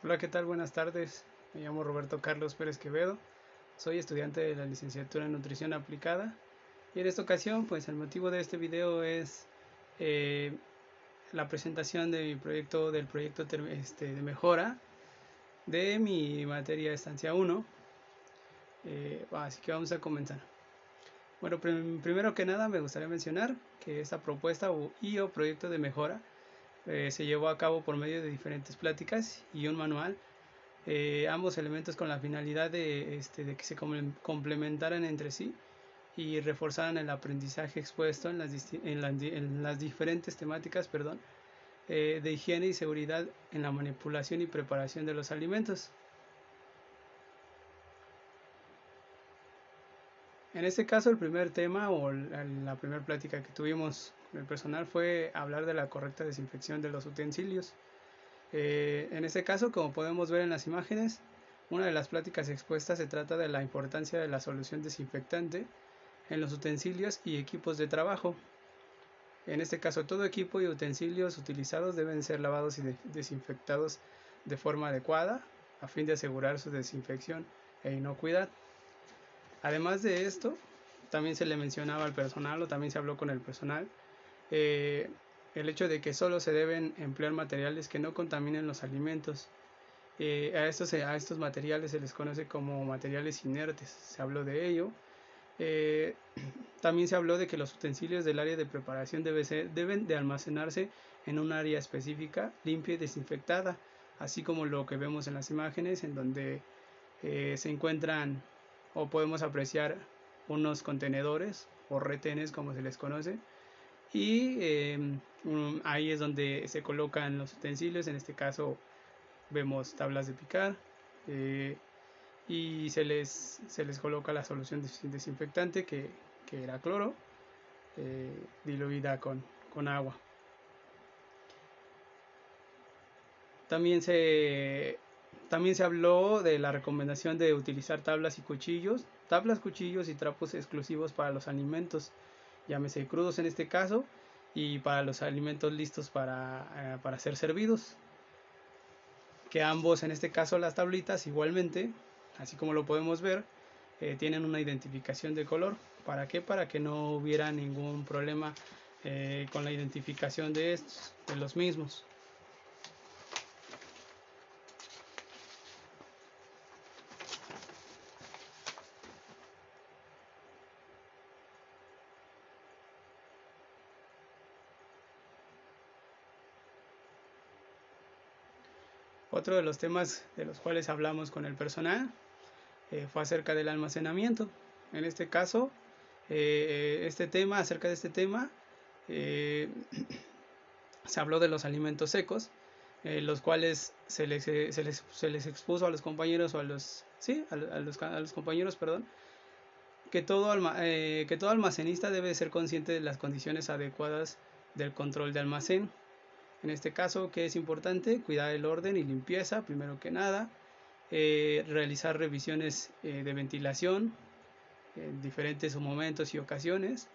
Hola, ¿qué tal? Buenas tardes. Me llamo Roberto Carlos Pérez Quevedo. Soy estudiante de la licenciatura en Nutrición Aplicada. Y en esta ocasión, pues el motivo de este video es eh, la presentación de mi proyecto, de mejora de mi materia estancia 1. Así que vamos a comenzar. Bueno, primero que nada me gustaría mencionar que esta propuesta o proyecto de mejora se llevó a cabo por medio de diferentes pláticas y un manual, ambos elementos con la finalidad de que se complementaran entre sí y reforzaran el aprendizaje expuesto en las diferentes temáticas, de higiene y seguridad en la manipulación y preparación de los alimentos. En este caso, el primer tema o la primera plática que tuvimos con el personal fue hablar de la correcta desinfección de los utensilios. En este caso, como podemos ver en las imágenes, una de las pláticas expuestas se trata de la importancia de la solución desinfectante en los utensilios y equipos de trabajo. En este caso, todo equipo y utensilios utilizados deben ser lavados y desinfectados de forma adecuada a fin de asegurar su desinfección e inocuidad. Además de esto, también se le mencionaba al personal o también se habló con el personal eh, el hecho de que solo se deben emplear materiales que no contaminen los alimentos. A estos materiales se les conoce como materiales inertes, se habló de ello. Eh, También se habló de que los utensilios del área de preparación deben de almacenarse en un área específica, limpia y desinfectada, así como lo que vemos en las imágenes, en donde se encuentran o podemos apreciar unos contenedores o retenes, como se les conoce, y ahí es donde se colocan los utensilios. En este caso vemos tablas de picar, eh, y se les coloca la solución desinfectante que era cloro, diluida con agua. También se, también se habló de la recomendación de utilizar tablas, cuchillos y trapos exclusivos para los alimentos, llámese crudos en este caso, y para los alimentos listos para ser servidos. Que ambos, en este caso las tablitas, igualmente, así como lo podemos ver, tienen una identificación de color. ¿Para qué? Para que no hubiera ningún problema con la identificación de los mismos. Otro de los temas de los cuales hablamos con el personal fue acerca del almacenamiento. En este caso, acerca de este tema, eh, se habló de los alimentos secos, los cuales se les expuso a los compañeros o a los, sí, a los compañeros, perdón, que todo almacenista debe ser consciente de las condiciones adecuadas del control de almacén. En este caso, que es importante cuidar el orden y limpieza, primero que nada, realizar revisiones de ventilación en diferentes momentos y ocasiones,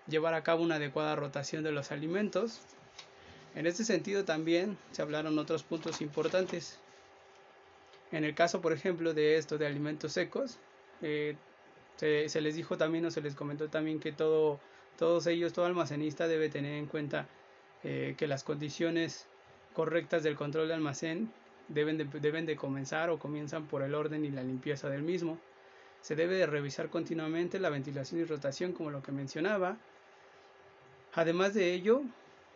llevar a cabo una adecuada rotación de los alimentos. En este sentido también se hablaron otros puntos importantes. En el caso, por ejemplo, de esto de alimentos secos, eh, se les dijo también o se les comentó también que todo almacenista debe tener en cuenta que las condiciones correctas del control de almacén deben de comenzar o comienzan por el orden y la limpieza del mismo. Se debe de revisar continuamente la ventilación y rotación, como lo que mencionaba. Además de ello,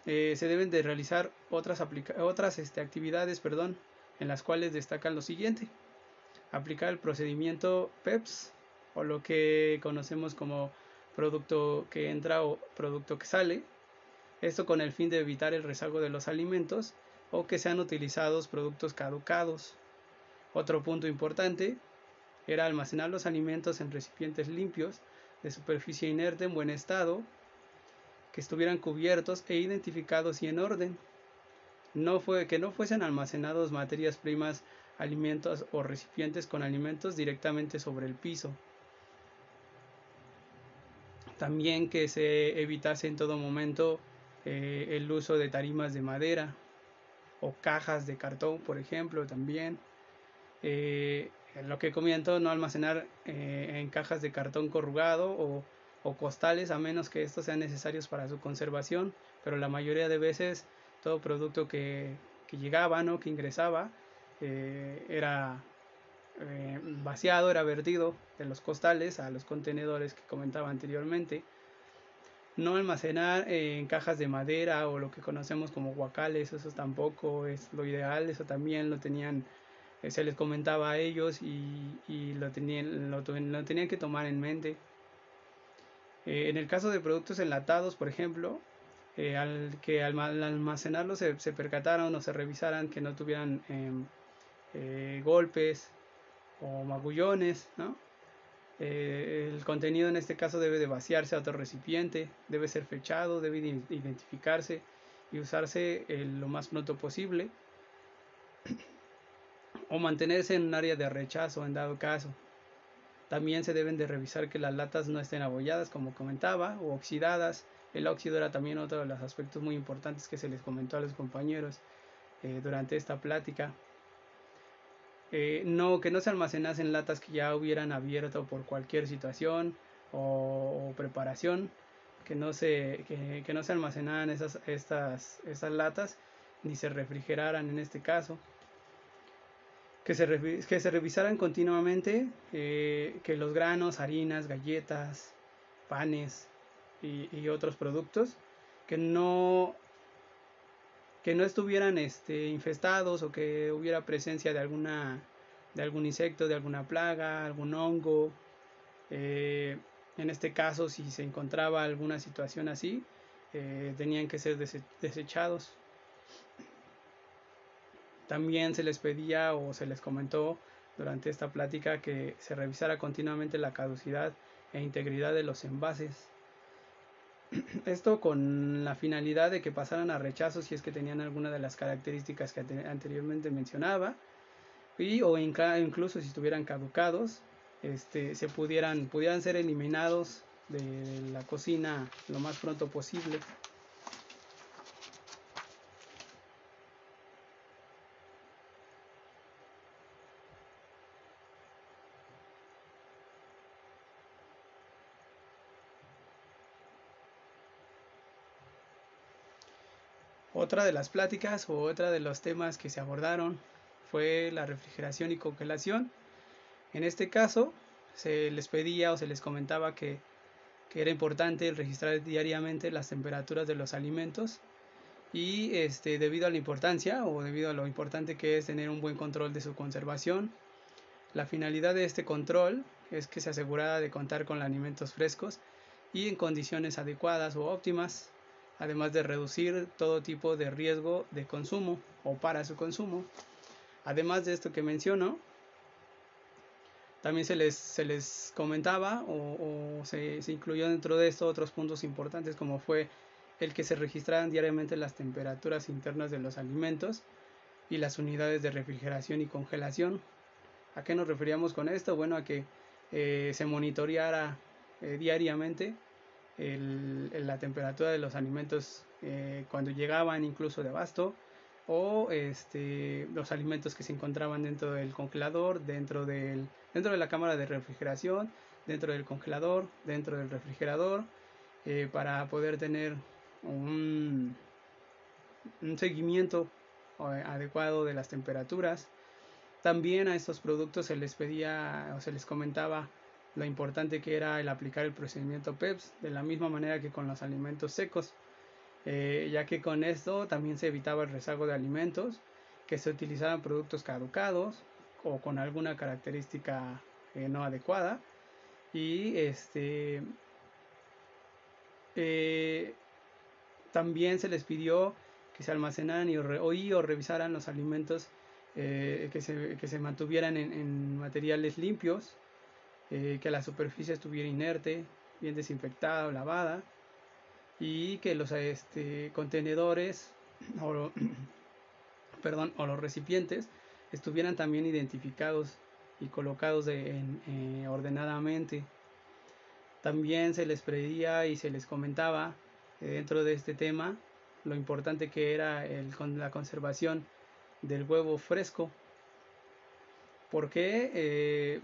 se deben de realizar otras actividades, en las cuales destacan lo siguiente: aplicar el procedimiento PEPS, o lo que conocemos como producto que entra o producto que sale, esto con el fin de evitar el rezago de los alimentos o que sean utilizados productos caducados. Otro punto importante era almacenar los alimentos en recipientes limpios, de superficie inerte en buen estado, que estuvieran cubiertos e identificados y en orden. Que no fuesen almacenados materias primas, alimentos o recipientes con alimentos directamente sobre el piso. También que se evitase en todo momento el uso de tarimas de madera o cajas de cartón, por ejemplo, también. Lo que comento, no almacenar en cajas de cartón corrugado o costales, a menos que estos sean necesarios para su conservación, pero la mayoría de veces todo producto que llegaba, ¿no?, que ingresaba, era vaciado, era vertido de los costales a los contenedores que comentaba anteriormente. No almacenar en cajas de madera o lo que conocemos como guacales, eso tampoco es lo ideal, eso también lo tenían, se les comentaba a ellos y lo tenían que tomar en mente. En el caso de productos enlatados, por ejemplo, al almacenarlos se percataran o se revisaran que no tuvieran golpes o magullones, ¿no? El contenido en este caso debe de vaciarse a otro recipiente, debe ser fechado, debe identificarse y usarse lo más pronto posible, o mantenerse en un área de rechazo en dado caso. También se deben de revisar que las latas no estén abolladas, como comentaba, o oxidadas. El óxido era también otro de los aspectos muy importantes que se les comentó a los compañeros durante esta plática. Que no se almacenasen latas que ya hubieran abierto por cualquier situación o preparación, que no se almacenaran estas latas ni se refrigeraran en este caso, que se revisaran continuamente, que los granos, harinas, galletas, panes y otros productos que no estuvieran infestados, o que hubiera presencia de algún insecto, de alguna plaga, algún hongo. En este caso, si se encontraba alguna situación así, tenían que ser desechados. También se les pedía o se les comentó durante esta plática que se revisara continuamente la caducidad e integridad de los envases. Esto con la finalidad de que pasaran a rechazo si es que tenían alguna de las características que anteriormente mencionaba, o incluso si estuvieran caducados, pudieran ser eliminados de la cocina lo más pronto posible. Otra de las pláticas o otra de los temas que se abordaron fue la refrigeración y congelación. En este caso se les pedía o se les comentaba que era importante registrar diariamente las temperaturas de los alimentos, y debido a la importancia o debido a lo importante que es tener un buen control de su conservación. La finalidad de este control es que se asegurara de contar con alimentos frescos y en condiciones adecuadas o óptimas, además de reducir todo tipo de riesgo de consumo o para su consumo. Además de esto que menciono, también se les comentaba o se incluyó dentro de esto otros puntos importantes, como fue el que se registraran diariamente las temperaturas internas de los alimentos y las unidades de refrigeración y congelación. ¿A qué nos referíamos con esto? Bueno, a que se monitoreara diariamente la temperatura de los alimentos cuando llegaban incluso de abasto, o los alimentos que se encontraban dentro del congelador, dentro de la cámara de refrigeración, dentro del congelador, dentro del refrigerador, para poder tener un seguimiento adecuado de las temperaturas. También a estos productos se les pedía o se les comentaba lo importante que era el aplicar el procedimiento PEPS, de la misma manera que con los alimentos secos, ya que con esto también se evitaba el rezago de alimentos, que se utilizaran productos caducados o con alguna característica no adecuada, y también se les pidió que se almacenaran o revisaran los alimentos, que se mantuvieran en materiales limpios, que la superficie estuviera inerte, bien desinfectada o lavada, y que los contenedores o los recipientes estuvieran también identificados y colocados ordenadamente. También se les pedía y se les comentaba dentro de este tema lo importante que era la conservación del huevo fresco. ¿Por qué?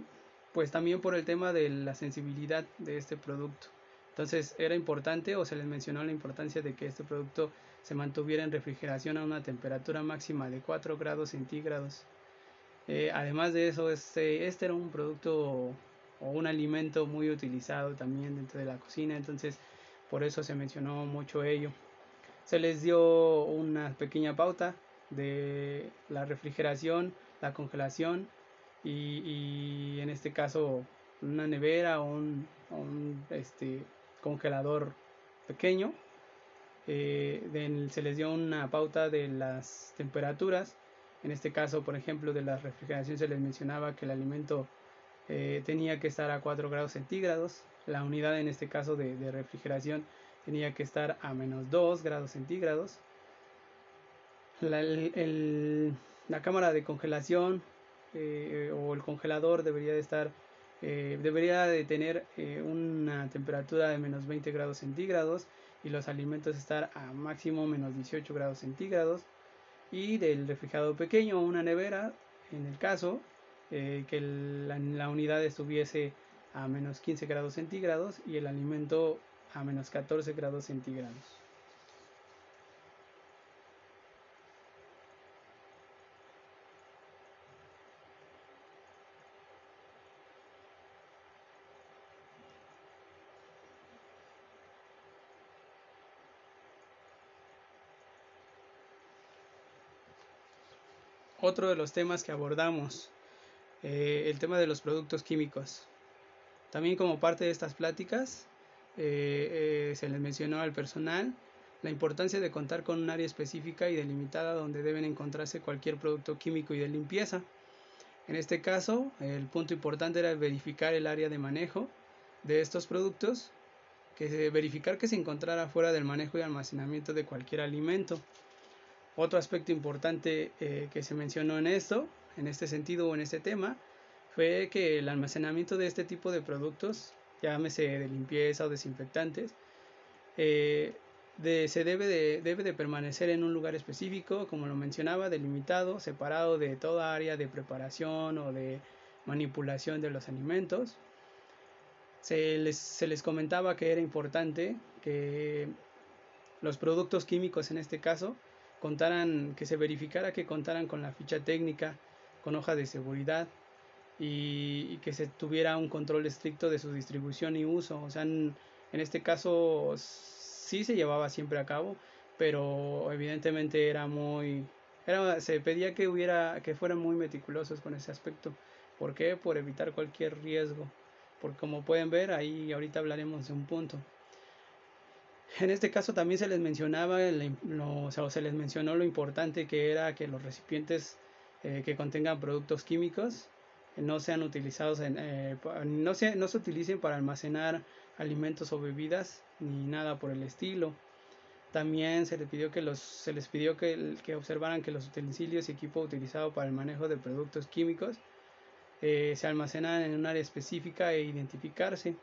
Pues también por el tema de la sensibilidad de este producto. Entonces era importante, o se les mencionó la importancia de que este producto se mantuviera en refrigeración a una temperatura máxima de 4 grados centígrados. Además de eso, este era un producto o un alimento muy utilizado también dentro de la cocina, entonces por eso se mencionó mucho ello. Se les dio una pequeña pauta de la refrigeración, la congelación y en este caso una nevera o un congelador pequeño. Se les dio una pauta de las temperaturas. En este caso, por ejemplo, de la refrigeración se les mencionaba que el alimento tenía que estar a 4 grados centígrados. La unidad en este caso de refrigeración tenía que estar a menos 2 grados centígrados. La cámara de congelación o el congelador debería de tener una temperatura de menos 20 grados centígrados y los alimentos estar a máximo menos 18 grados centígrados. Y del refrigerador pequeño, una nevera, en el caso que la unidad estuviese a menos 15 grados centígrados y el alimento a menos 14 grados centígrados. Otro de los temas que abordamos, el tema de los productos químicos. También como parte de estas pláticas, se les mencionó al personal la importancia de contar con un área específica y delimitada donde deben encontrarse cualquier producto químico y de limpieza. En este caso, el punto importante era verificar el área de manejo de estos productos, verificar que se encontrara fuera del manejo y almacenamiento de cualquier alimento. Otro aspecto importante que se mencionó en este sentido o en este tema, fue que el almacenamiento de este tipo de productos, llámese de limpieza o desinfectantes, debe de permanecer en un lugar específico, como lo mencionaba, delimitado, separado de toda área de preparación o de manipulación de los alimentos. Se les comentaba que era importante que los productos químicos en este caso que se verificara que contaran con la ficha técnica, con hoja de seguridad y que se tuviera un control estricto de su distribución y uso. O sea, en este caso sí se llevaba siempre a cabo, pero evidentemente se pedía que fueran muy meticulosos con ese aspecto. ¿Por qué? Por evitar cualquier riesgo. Porque como pueden ver, ahí ahorita hablaremos de un punto. En este caso también se les mencionaba, se les mencionó lo importante que era que los recipientes que contengan productos químicos no sean utilizados no se utilicen para almacenar alimentos o bebidas ni nada por el estilo. También se les pidió que observaran que los utensilios y equipo utilizado para el manejo de productos químicos se almacenan en un área específica e identificarse.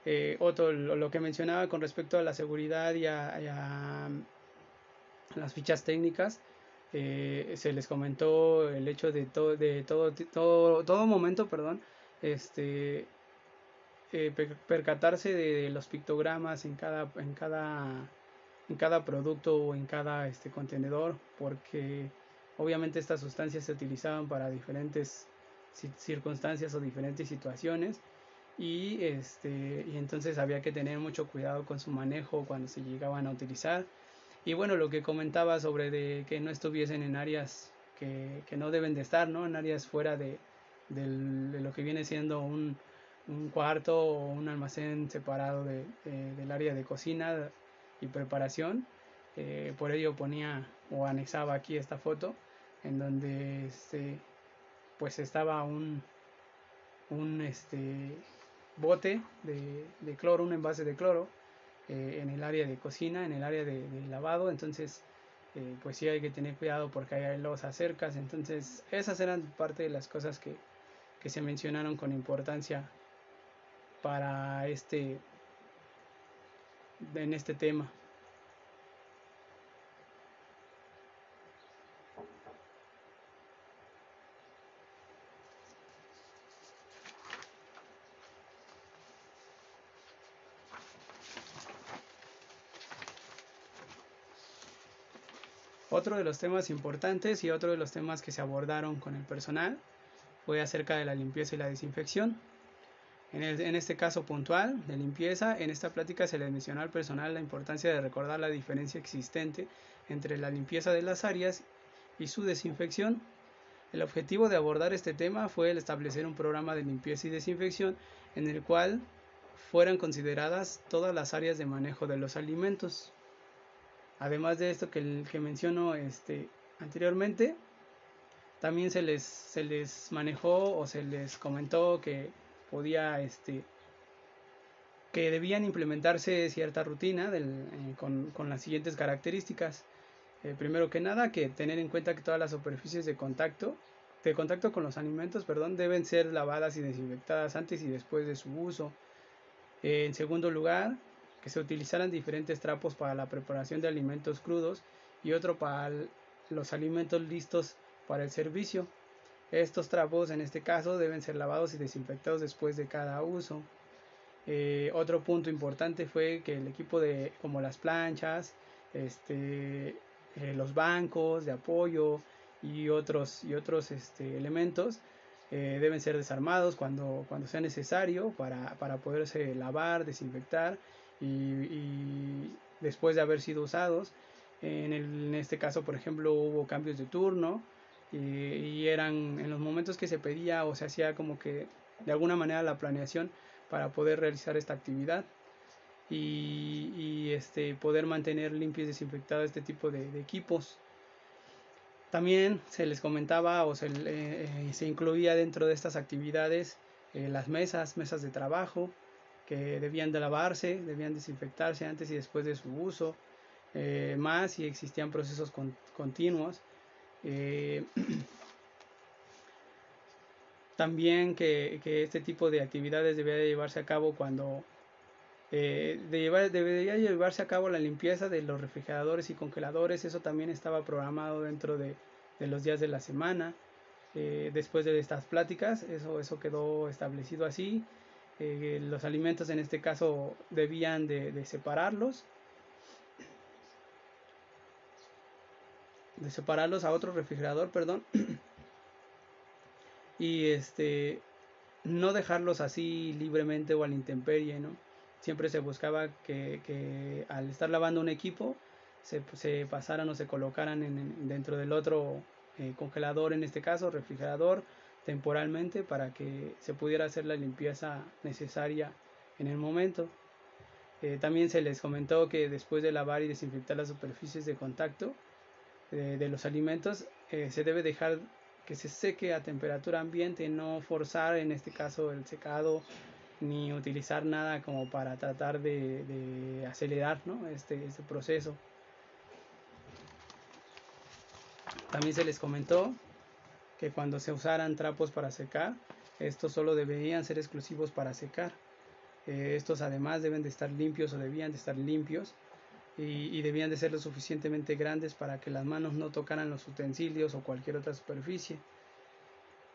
Lo que mencionaba con respecto a la seguridad y a las fichas técnicas, se les comentó el hecho de todo momento, percatarse de los pictogramas en cada producto o en cada contenedor, porque obviamente estas sustancias se utilizaban para diferentes circunstancias o diferentes situaciones y entonces había que tener mucho cuidado con su manejo cuando se llegaban a utilizar. Y bueno, lo que comentaba sobre de que no estuviesen en áreas que no deben de estar, ¿no? En áreas fuera de lo que viene siendo un cuarto o un almacén separado del área de cocina y preparación. Por ello ponía o anexaba aquí esta foto en donde pues estaba un bote de cloro, un envase de cloro en el área de cocina, en el área de lavado. Entonces pues sí hay que tener cuidado porque hay losas cercas. Entonces esas eran parte de las cosas que se mencionaron con importancia para en este tema. Otro de los temas importantes y otro de los temas que se abordaron con el personal fue acerca de la limpieza y la desinfección. En este caso puntual de limpieza, en esta plática se les mencionó al personal la importancia de recordar la diferencia existente entre la limpieza de las áreas y su desinfección. El objetivo de abordar este tema fue el establecer un programa de limpieza y desinfección en el cual fueran consideradas todas las áreas de manejo de los alimentos. Además de esto que menciono anteriormente, también se les manejó o se les comentó que que debían implementarse cierta rutina con las siguientes características. Primero que nada, que tener en cuenta que todas las superficies de contacto con los alimentos, deben ser lavadas y desinfectadas antes y después de su uso. En segundo lugar, que se utilizaran diferentes trapos para la preparación de alimentos crudos y otro para los alimentos listos para el servicio. Estos trapos en este caso deben ser lavados y desinfectados después de cada uso. Otro punto importante fue que el equipo como las planchas, los bancos de apoyo y otros elementos deben ser desarmados cuando sea necesario para poderse lavar, desinfectar y después de haber sido usados. En este caso, por ejemplo, hubo cambios de turno y eran en los momentos que se pedía o se hacía como que de alguna manera la planeación para poder realizar esta actividad y poder mantener limpios y desinfectados este tipo de equipos. También se les comentaba o se incluía dentro de estas actividades las mesas de trabajo que debían de lavarse, debían desinfectarse antes y después de su uso, más si existían procesos continuos. También que este tipo de actividades debía de llevarse a cabo cuando debería llevarse a cabo la limpieza de los refrigeradores y congeladores. Eso también estaba programado dentro de los días de la semana. Después de estas pláticas, eso quedó establecido así. Los alimentos en este caso debían de separarlos a otro refrigerador, y no dejarlos así libremente o a la intemperie, ¿no? Siempre se buscaba que al estar lavando un equipo se pasaran o se colocaran dentro del otro congelador, en este caso refrigerador, temporalmente para que se pudiera hacer la limpieza necesaria en el momento. También se les comentó que después de lavar y desinfectar las superficies de contacto de los alimentos, se debe dejar que se seque a temperatura ambiente, no forzar en este caso el secado ni utilizar nada como para tratar de acelerar, ¿no? este proceso. También se les comentó que cuando se usaran trapos para secar, estos solo deberían ser exclusivos para secar. Estos además deben de estar limpios o debían de estar limpios y debían de ser lo suficientemente grandes para que las manos no tocaran los utensilios o cualquier otra superficie.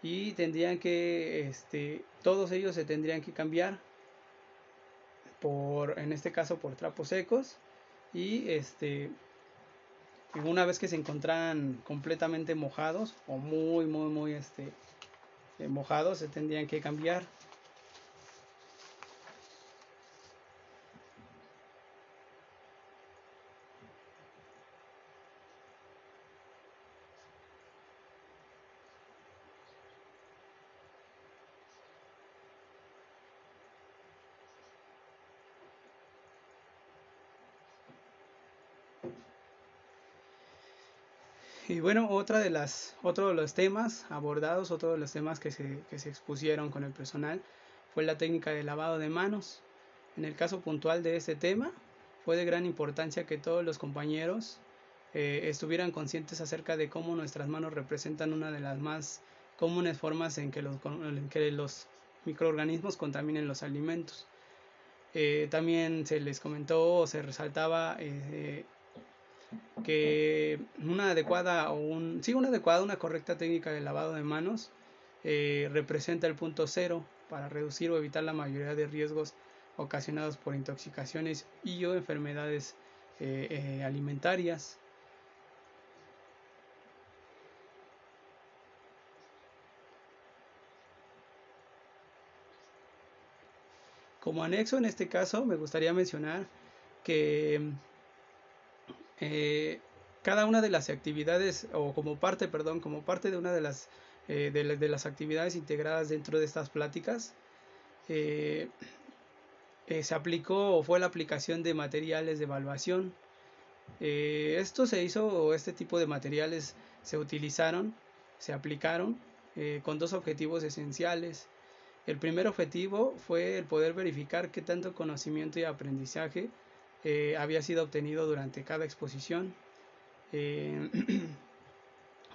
Y tendrían que, todos ellos se tendrían que cambiar en este caso por trapos secos y una vez que se encontraran completamente mojados o muy mojados, se tendrían que cambiar. Y bueno, otro de los temas abordados, otro de los temas que se expusieron con el personal fue la técnica de lavado de manos. En el caso puntual de este tema, fue de gran importancia que todos los compañeros estuvieran conscientes acerca de cómo nuestras manos representan una de las más comunes formas en que los microorganismos contaminen los alimentos. También se les comentó o se resaltaba que una correcta técnica de lavado de manos representa el punto cero para reducir o evitar la mayoría de riesgos ocasionados por intoxicaciones y o enfermedades alimentarias. Como anexo, en este caso, me gustaría mencionar que cada una de las actividades, o como parte, perdón, como parte de una de las actividades integradas dentro de estas pláticas, se aplicó o fue la aplicación de materiales de evaluación. Esto se hizo, o este tipo de materiales se utilizaron, se aplicaron con dos objetivos esenciales. El primer objetivo fue el poder verificar qué tanto conocimiento y aprendizaje había sido obtenido durante cada exposición.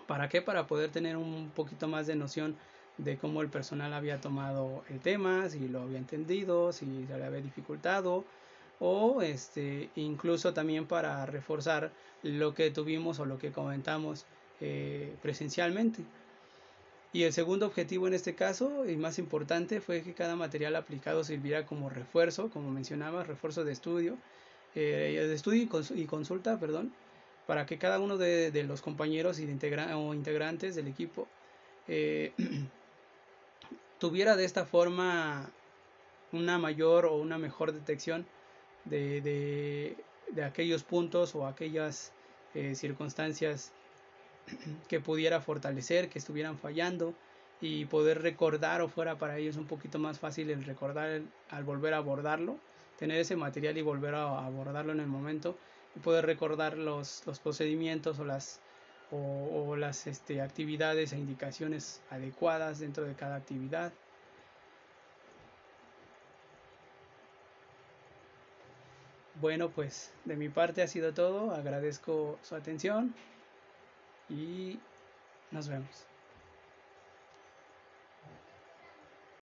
¿Para qué? Para poder tener un poquito más de noción de cómo el personal había tomado el tema, si lo había entendido, si se le había dificultado, o incluso también para reforzar lo que tuvimos o lo que comentamos presencialmente. Y el segundo objetivo en este caso, y más importante, fue que cada material aplicado sirviera como refuerzo, como mencionaba, refuerzo de estudio y consulta, perdón, para que cada uno de los compañeros o integrantes del equipo eh, tuviera de esta forma una mayor o una mejor detección de aquellos puntos o aquellas circunstancias que pudiera fortalecer, que estuvieran fallando, y poder recordar, o fuera para ellos un poquito más fácil el recordar al volver a abordarlo, tener ese material y volver a abordarlo en el momento, y poder recordar los procedimientos o las actividades e indicaciones adecuadas dentro de cada actividad. Bueno, pues de mi parte ha sido todo. Agradezco su atención y nos vemos.